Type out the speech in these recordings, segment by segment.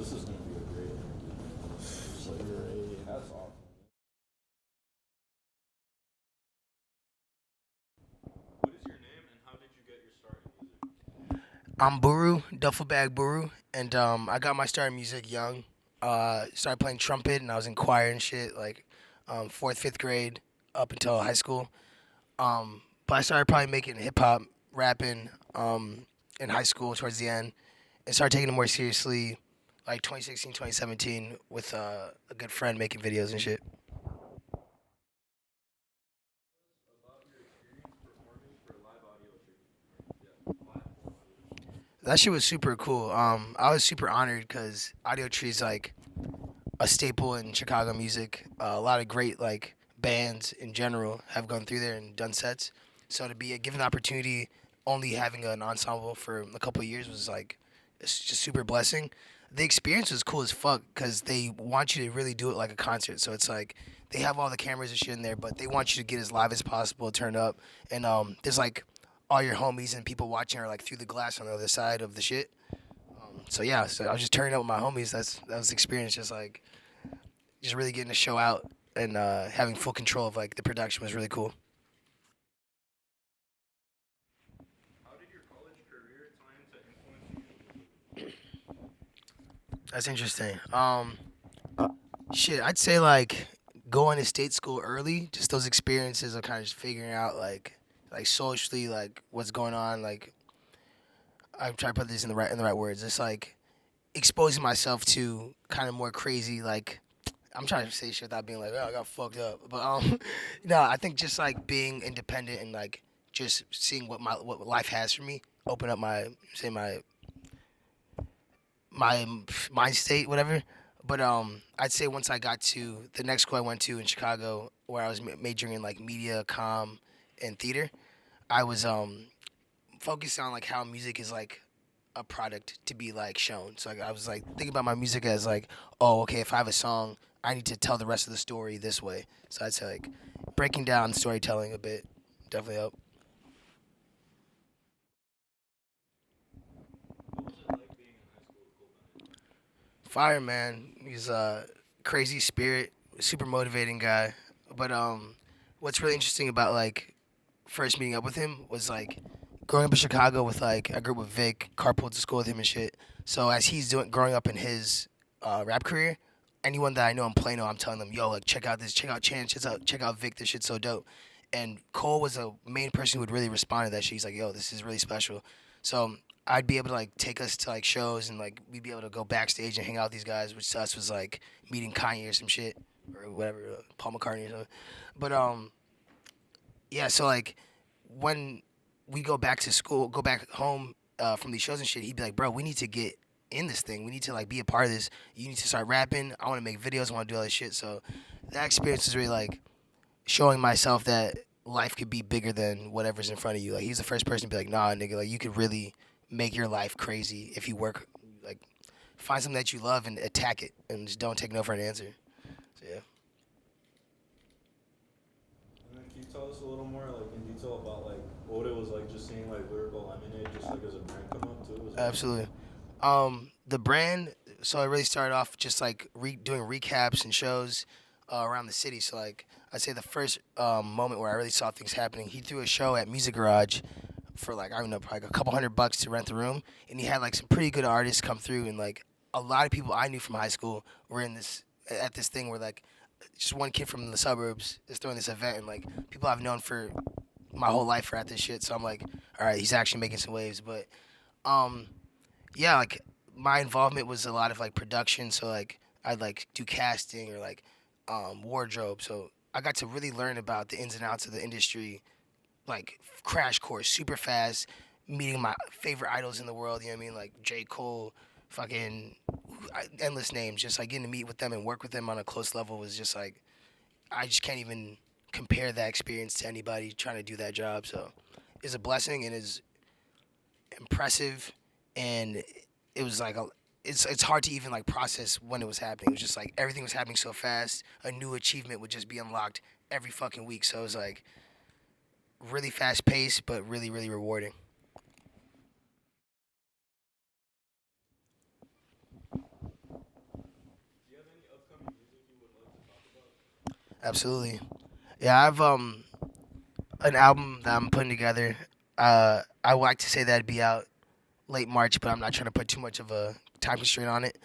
this is gonna be a great interview. Just like, that's awesome. What is your name and how did you get your start in music? I'm Buru, Dufflebag Buru, and I got my start in music young. Started playing trumpet, and I was in choir and shit, like fourth, fifth grade, up until high school. But I started probably making hip hop, rapping in high school towards the end, and started taking it more seriously, like 2016, 2017, with a good friend making videos and shit. About your experience performing for live audio tree. Yeah, live or audio. That shit was super cool. I was super honored because Audio Tree is like a staple in Chicago music. A lot of great like bands in general have gone through there and done sets. So to be given the opportunity, only having an ensemble for a couple of years was like it's just super blessing. The experience was cool as fuck because they want you to really do it like a concert. So it's like they have all the cameras and shit in there, but they want you to get as live as possible, turn up, and there's like all your homies and people watching are like through the glass on the other side of the shit. So yeah, so I was just turning up with my homies. That was the experience, just really getting the show out and having full control of like the production was really cool. How did your college career time to influence you musically? That's interesting. Shit, I'd say like going to state school early, just those experiences of kind of just figuring out like socially like what's going on. Like I'm trying to put this in the right words. It's like exposing myself to kind of more crazy like I'm trying to say shit without being like, oh, I got fucked up. But no, I think just like being independent and like just seeing what life has for me, open up my mind state, whatever. But I'd say once I got to the next school I went to in Chicago, where I was majoring in like media, comm, and theater, I was focused on like how music is like a product to be like shown. So like, I was like thinking about my music as like, oh, okay, if I have a song, I need to tell the rest of the story this way. So I'd say like breaking down storytelling a bit definitely helped. What was it like being in high school with Cole Bennett? Fire man, he's a crazy spirit, super motivating guy. But what's really interesting about like first meeting up with him was like growing up in Chicago with like I grew up with Vic, carpooled to school with him and shit. So as he's doing growing up in his rap career, anyone that I know in Plano, I'm telling them, yo, like check out this, check out Chance, check out Vic, this shit's so dope. And Cole was a main person who would really respond to that shit. He's like, yo, this is really special. So I'd be able to like take us to like shows and like we'd be able to go backstage and hang out with these guys, which to us was like meeting Kanye or some shit or whatever, Paul McCartney or something. But yeah, so like when we go back to school, go back home from these shows and shit, he'd be like, bro, we need to get in this thing. We need to like be a part of this. You need to start rapping. I want to make videos. I want to do all this shit. So that experience is really like showing myself that life could be bigger than whatever's in front of you. Like he's the first person to be like, nah, nigga, like you could really make your life crazy if you work. Like find something that you love and attack it, and just don't take no for an answer. So yeah. And then can you tell us a little more, like in detail about like what it was like just seeing like Lyrical Lemonade just like as a brand come up too as well? Absolutely. The brand. So I really started off just like doing recaps and shows around the city. So like I'd say the first moment where I really saw things happening, he threw a show at Music Garage for like I don't know, probably like a couple $100 to rent the room, and he had like some pretty good artists come through, and like a lot of people I knew from high school were in this at this thing where like just one kid from the suburbs is throwing this event, and like people I've known for my whole life are at this shit. So I'm like, all right, he's actually making some waves, but um yeah, like my involvement was a lot of like production. So like I'd like do casting or like wardrobe. So I got to really learn about the ins and outs of the industry, like crash course, super fast. Meeting my favorite idols in the world. You know what I mean? Like J Cole, fucking endless names. Just like getting to meet with them and work with them on a close level was just like I just can't even compare that experience to anybody trying to do that job. So it's a blessing and is impressive, and it was like it's hard to even like process when it was happening. It was just like everything was happening so fast. A new achievement would just be unlocked every fucking week. So it was like really fast paced, but really rewarding. Absolutely. Yeah, I've an album that I'm putting together. I would like to say that'd be out late March, but I'm not trying to put too much of a time constraint on it.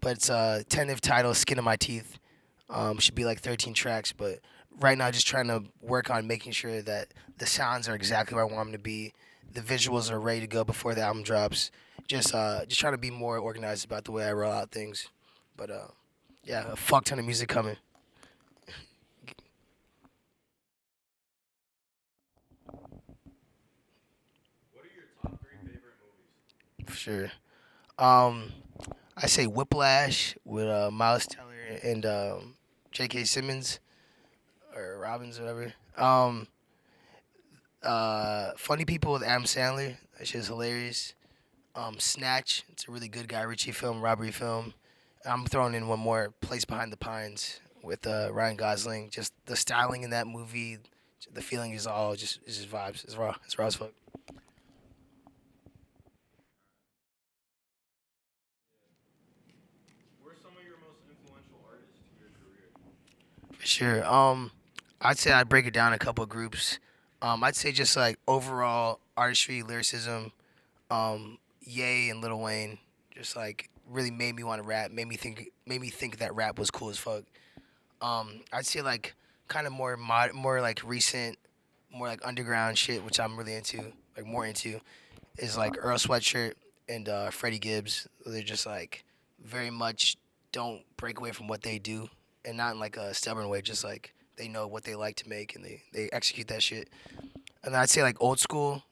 But it's a tentative title, "Skin of My Teeth." Should be like 13 tracks, but right now just trying to work on making sure that the sounds are exactly where I want them to be. The visuals are ready to go before the album drops. Just trying to be more organized about the way I roll out things. But yeah, a fuck ton of music coming What are your top three favorite movies? for sure. Um, I say Whiplash with Miles Teller and J.K. Simmons or Robbins, whatever. Funny People with Adam Sandler. That shit's hilarious. Snatch. It's a really good Guy Ritchie film, robbery film. I'm throwing in one more, Place Behind the Pines with Ryan Gosling. Just the styling in that movie, the feeling is all just it's just vibes. It's raw. It's raw as fuck. Who are some of your most influential artists to your career? For sure. I'd say I'd break it down in a couple of groups. I'd say just like overall artistry, lyricism, Ye and Lil Wayne, just like really made me want to rap. Made me think that rap was cool as fuck. I'd say like kind of more like recent, more like underground shit, which I'm really into, like more into, is like Earl Sweatshirt and Freddie Gibbs. They're just like very much don't break away from what they do, and not in like a stubborn way. Just like they know what they like to make and they execute that shit. And then I'd say like old school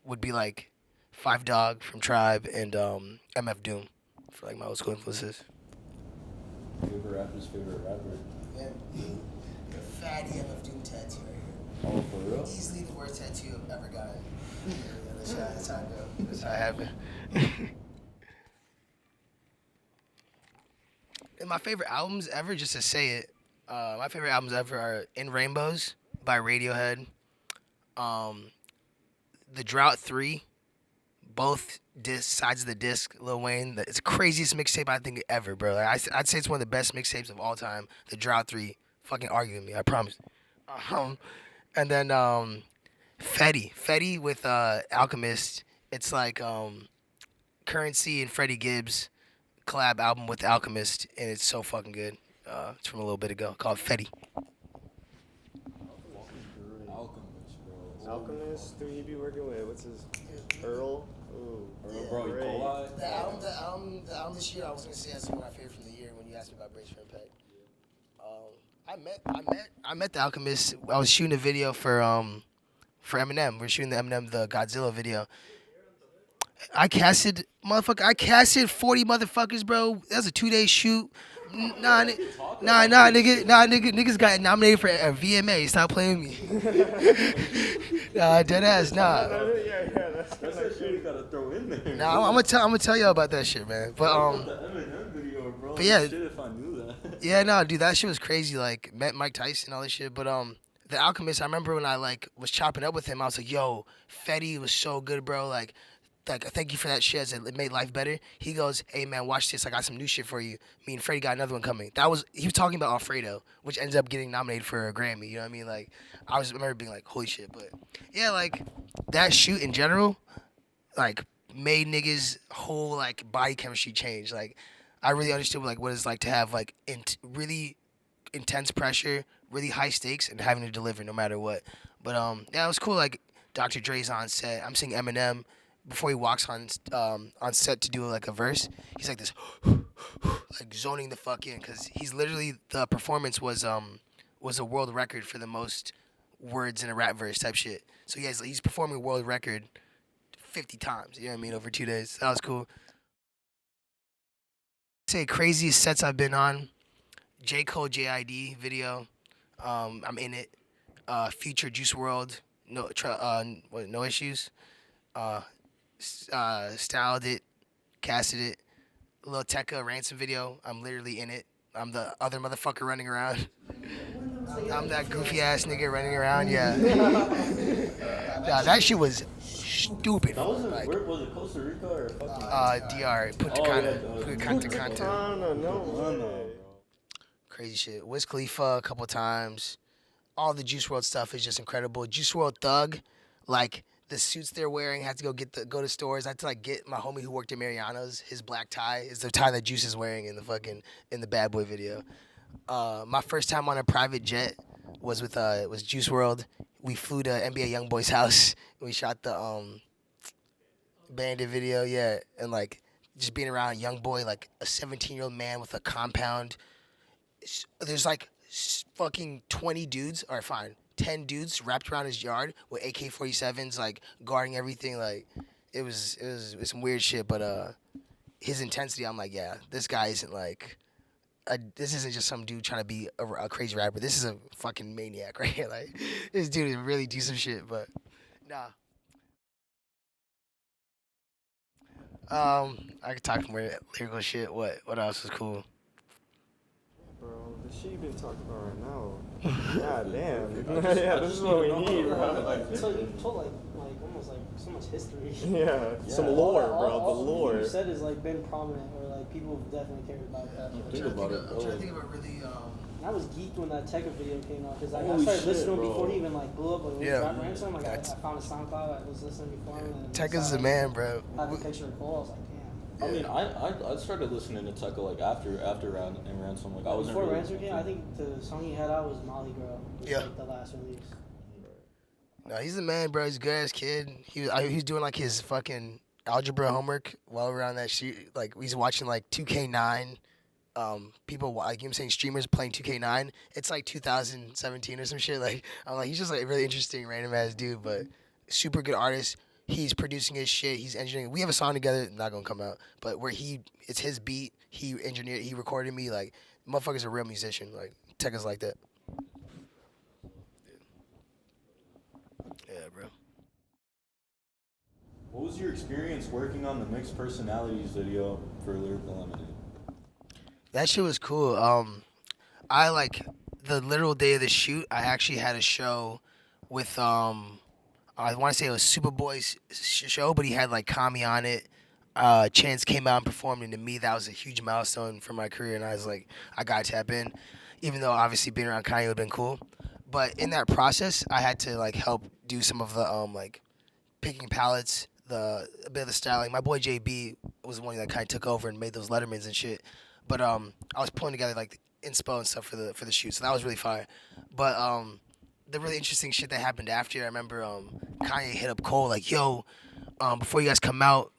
would be like Five Dog from Tribe and MF Doom for like my old school influences. Favorite rapper's favorite rapper. Yeah, the fatty MF Doom tattoo right here. Oh, for real? Easily the worst tattoo I've ever gotten. Yeah, that's how I go. That's how it happened. And my favorite albums ever, just to say it, my favorite albums ever are In Rainbows by Radiohead, um, The Drought 3, both sides of the disc, Lil Wayne. It's the craziest mixtape I think ever, bro. Like, I'd say it's one of the best mixtapes of all time. The Drought 3, fucking argue with me, I promise. Um, and then Fetty with Alchemist. It's like Currency and Freddie Gibbs collab album with Alchemist, and it's so fucking good. It's from a little bit ago, called Fetty. Alchemist, bro. Alchemist, who he be working with? What's his Earl? Ooh, Earl, bro, great. Ecoli. The album this year, I was gonna say that's one of my favorite from the year when you asked me about Brace for Impact. I met the Alchemist. I was shooting a video for Eminem. We're shooting the Eminem the Godzilla video. I casted 40 motherfuckers, bro. That was a 2-day shoot. Niggas got nominated for a VMA. Stop playing with me. Nah, dead ass, nah. That's that shit you gotta throw in there. Nah, I'm gonna tell y'all about that shit, man. But The Eminem video, bro. but yeah. Shit, if I knew that. Yeah, no, dude, that shit was crazy. Like, met Mike Tyson and all this shit. But The Alchemist, I remember when I like was chopping up with him, I was like, "Yo, Fetty was so good, bro. Like, thank you for that shit. It made life better." He goes, "Hey man, watch this. I got some new shit for you. Me and Freddie got another one coming." He was talking about Alfredo, which ends up getting nominated for a Grammy. You know what I mean? Like, I remember being like, "Holy shit!" But yeah, like that shoot in general, like made niggas whole like body chemistry change. Like, I really understood like what it's like to have like really intense pressure, really high stakes, and having to deliver no matter what. But yeah, it was cool. Like Dr. Dre's on set. I'm seeing Eminem before he walks on set to do like a verse. He's like this, like zoning the fuck in, because he's literally the performance was a world record for the most words in a rap verse type shit. So he's performing a world record 50 times. You know what I mean, over 2 days. That was cool. Say craziest sets I've been on. J. Cole JID video. I'm in it. Future Juice World. No issues. Styled it, casted it. Lil Tecca ransom video. I'm literally in it. I'm the other motherfucker running around. I'm that goofy ass nigga running around. Yeah. Nah, that shit was stupid. That wasn't, Like, where was it, Costa Rica or fucking? DR. Punta Cana. I don't know. No, bro. crazy shit. Wiz Khalifa a couple times. All the Juice World stuff is just incredible. Juice World Thug, like the suits they're wearing, had to go to stores. I had to like get my homie who worked at Mariano's. His black tie is the tie that Juice is wearing in the Bad Boy video. My first time on a private jet was Juice World. We flew to NBA YoungBoy's house. We shot the Bandit video, yeah, and like just being around YoungBoy, like a 17-year-old man with a compound. There's like fucking 20 dudes, or fine, 10 dudes wrapped around his yard with AK-47s, like guarding everything. Like it was some weird shit, but his intensity, I'm like, yeah, this guy isn't like. This isn't just some dude trying to be a crazy rapper. This is a fucking maniac right here. Like, this dude is really do some shit, but nah. I could talk more lyrical shit. What else is cool? Bro, the shit you've been talking about right now. God damn. Yeah, this is what we need, bro. So you told like almost like so much history. Yeah, some lore, bro. The lore. You said has like been prominent, or like people have definitely cared about that. I'm trying to think about really. I was geeked when that Tekka video came out because like, I Holy started shit, listening to him bro. before he even like blew up. Like, when Yeah. he got ransom, like I found a SoundCloud. I was listening before him. And Tekka's the man, bro. I had a picture of Cole. I was like, damn. I mean, I started listening to Tekka like after Ransom. Like I wasn't Before really Ransom came, I think the song he had out was Molly Girl. Was, Yeah. like the last release. No, he's the man, bro. He's a good ass kid. He was doing like his fucking algebra homework while we're on that shoot. Like he's watching like 2K9. People like you know what I'm saying, streamers playing 2K9. It's like 2017 or some shit. Like I'm like, he's just like a really interesting random ass dude, but super good artist. He's producing his shit. He's engineering. We have a song together, not gonna come out, but where it's his beat. He engineered. He recorded me. Like motherfucker's a real musician. Like Tekka's like that. Yeah, bro. What was your experience working on the mixed personalities video for Lyrical Lemonade? That shit was cool. I like the literal day of the shoot. I actually had a show with I want to say it was Superboy's show, but he had like Kami on it. Chance came out and performed, and to me that was a huge milestone for my career. And I was like, I gotta tap in, even though obviously being around Kanye would have been cool. But in that process, I had to like help do some of the like picking palettes, a bit of the styling. My boy JB was the one that kind of took over and made those Lettermans and shit. But I was pulling together like inspo and stuff for the shoot, so that was really fire. But the really interesting shit that happened after, I remember Kanye hit up Cole like, "Yo, before you guys come out,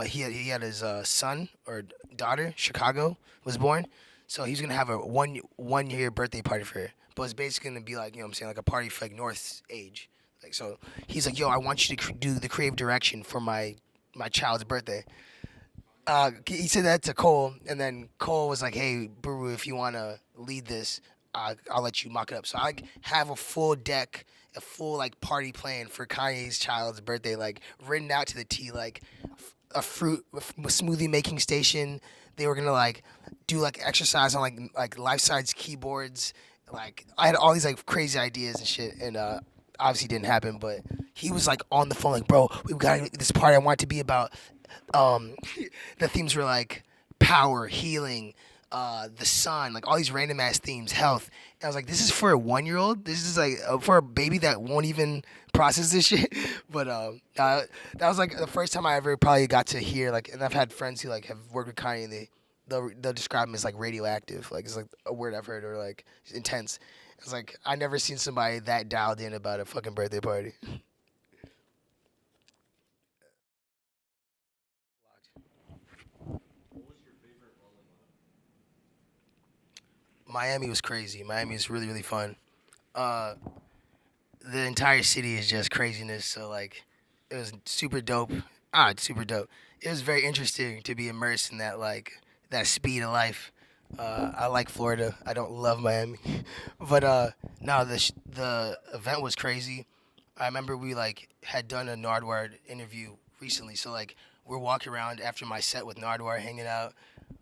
he had his son or daughter, Chicago, was born, so he's gonna have a one year birthday party for her. But it's basically gonna be like, you know what I'm saying, like a party for like North's age. Like so, he's like, "Yo, I want you to do the creative direction for my child's birthday." He said that to Cole, and then Cole was like, "Hey, Buru, if you want to lead this, I'll let you mock it up." So I have a full deck, a full like party plan for Kanye's child's birthday, like written out to the T, like a smoothie making station. They were gonna like do like exercise on like life size keyboards. Like I had all these like crazy ideas and shit, and obviously didn't happen. But he was like on the phone, like, "Bro, we've got this party. I want it to be about." The themes were like power, healing, the sun, like all these random ass themes, health. And I was like, this is for a 1-year-old. This is like for a baby that won't even process this shit. But that was like the first time I ever probably got to hear like, and I've had friends who like have worked with Kanye, and they'll describe him as like radioactive, like it's like a word I've heard, or like intense. It's like I never seen somebody that dialed in about a fucking birthday party. Miami was crazy. Miami is really, really fun. The entire city is just craziness. So like, it was super dope. It's super dope. It was very interesting to be immersed in that like that speed of life. I like Florida. I don't love Miami, but no, the event was crazy. I remember we like had done a Nardwuar interview recently. So like we're walking around after my set with Nardwuar, hanging out.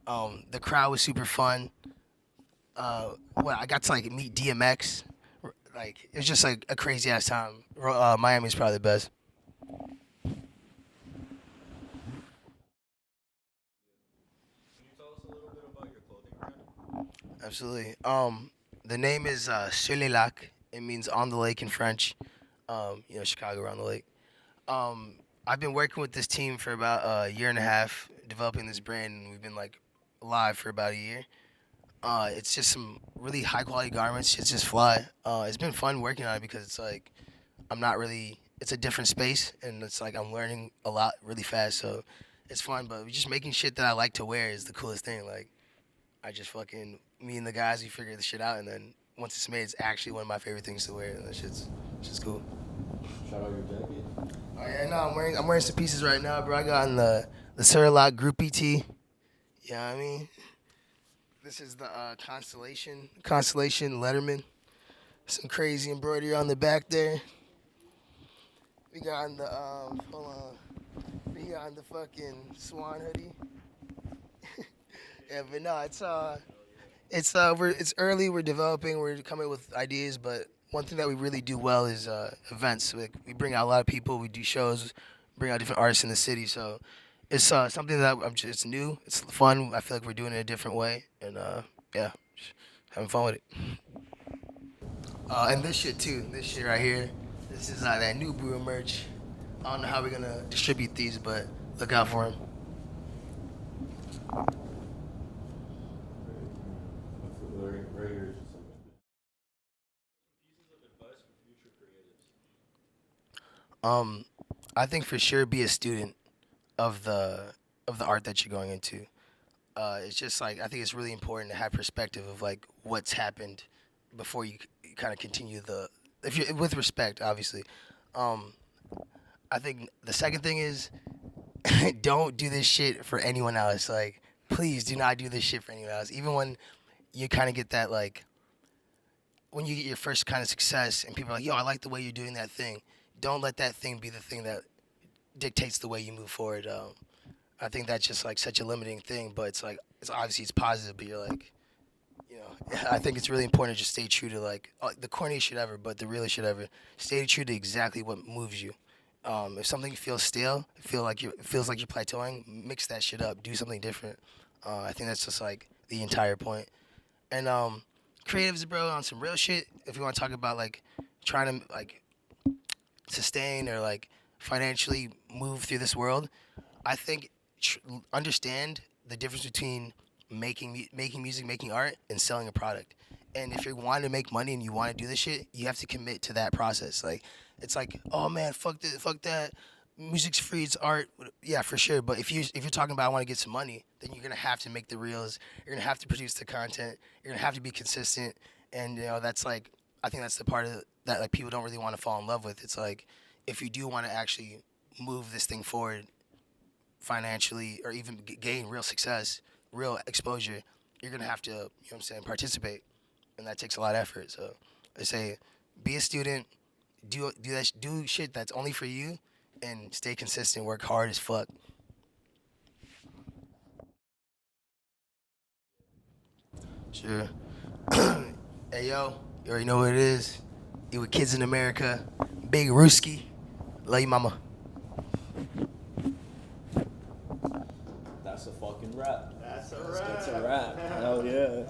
The crowd was super fun. I got to like meet DMX. Like it was just like a crazy ass time. Miami's probably the best. Can you tell us a little bit about your clothing brand? Absolutely. The name is Sur les lacs. It means on the lake in French. Chicago around the lake. I've been working with this team for about a year and a half, developing this brand, and we've been like live for about a year. It's just some really high quality garments. It's just fly. It's been fun working on it because it's like I'm not really. It's a different space, and it's like I'm learning a lot really fast. So it's fun. But just making shit that I like to wear is the coolest thing. Like I just fucking me and the guys we figure the shit out, and then once it's made, it's actually one of my favorite things to wear. And that shit's cool. Shout out your jacket. Oh yeah, no, I'm wearing some pieces right now, bro. I got on the Surlock Groupie tee. You know what I mean? This is the Constellation Letterman. Some crazy embroidery on the back there. We got on the hold on. We got on the fucking swan hoodie. Yeah, but no, it's early. We're developing. We're coming with ideas, but one thing that we really do well is events. Like we bring out a lot of people. We do shows, bring out different artists in the city. So it's something that it's new. It's fun. I feel like we're doing it a different way, and yeah, just having fun with it. And this shit too. This shit right here. This is that new Brew merch. I don't know how we're gonna distribute these, but look out for them. Right here is just like pieces of advice for future creatives. I think for sure be a student of the art that you're going into. It's just like I think it's really important to have perspective of like what's happened before you kind of continue if you with respect, obviously. I think the second thing is don't do this shit for anyone else. Like, please do not do this shit for anyone else. Even when you kind of get that like when you get your first kind of success and people are like, yo, I like the way you're doing that thing. Don't let that thing be the thing that dictates the way you move forward. I think that's just like such a limiting thing, but it's like it's obviously it's positive, but you're like, I think it's really important to just stay true to like the corniest shit ever, but the realest shit ever. Stay true to exactly what moves you. If something feels stale, it feels like you're plateauing, mix that shit up, do something different. I think that's just like the entire point. And creatives, bro, on some real shit. If you want to talk about like trying to like sustain or like financially move through this world, I think understand the difference between making music, making art, and selling a product. And if you want to make money and you want to do this shit, you have to commit to that process. Like, it's like, oh man, fuck that. Music's free, it's art. Yeah, for sure. But if you're talking about I want to get some money, then you're gonna have to make the reels. You're gonna have to produce the content. You're gonna have to be consistent. And that's like, I think that's the part of that like people don't really want to fall in love with. It's like, if you do want to actually move this thing forward financially or even gain real success, real exposure, you're gonna have to, participate, and that takes a lot of effort. So I say, be a student, do shit that's only for you, and stay consistent. Work hard as fuck. Sure. Hey yo, you already know what it is. You with Kids in America, Big Rooski, love you, mama. That's a fucking wrap. That's a That's wrap. a wrap. Hell yeah.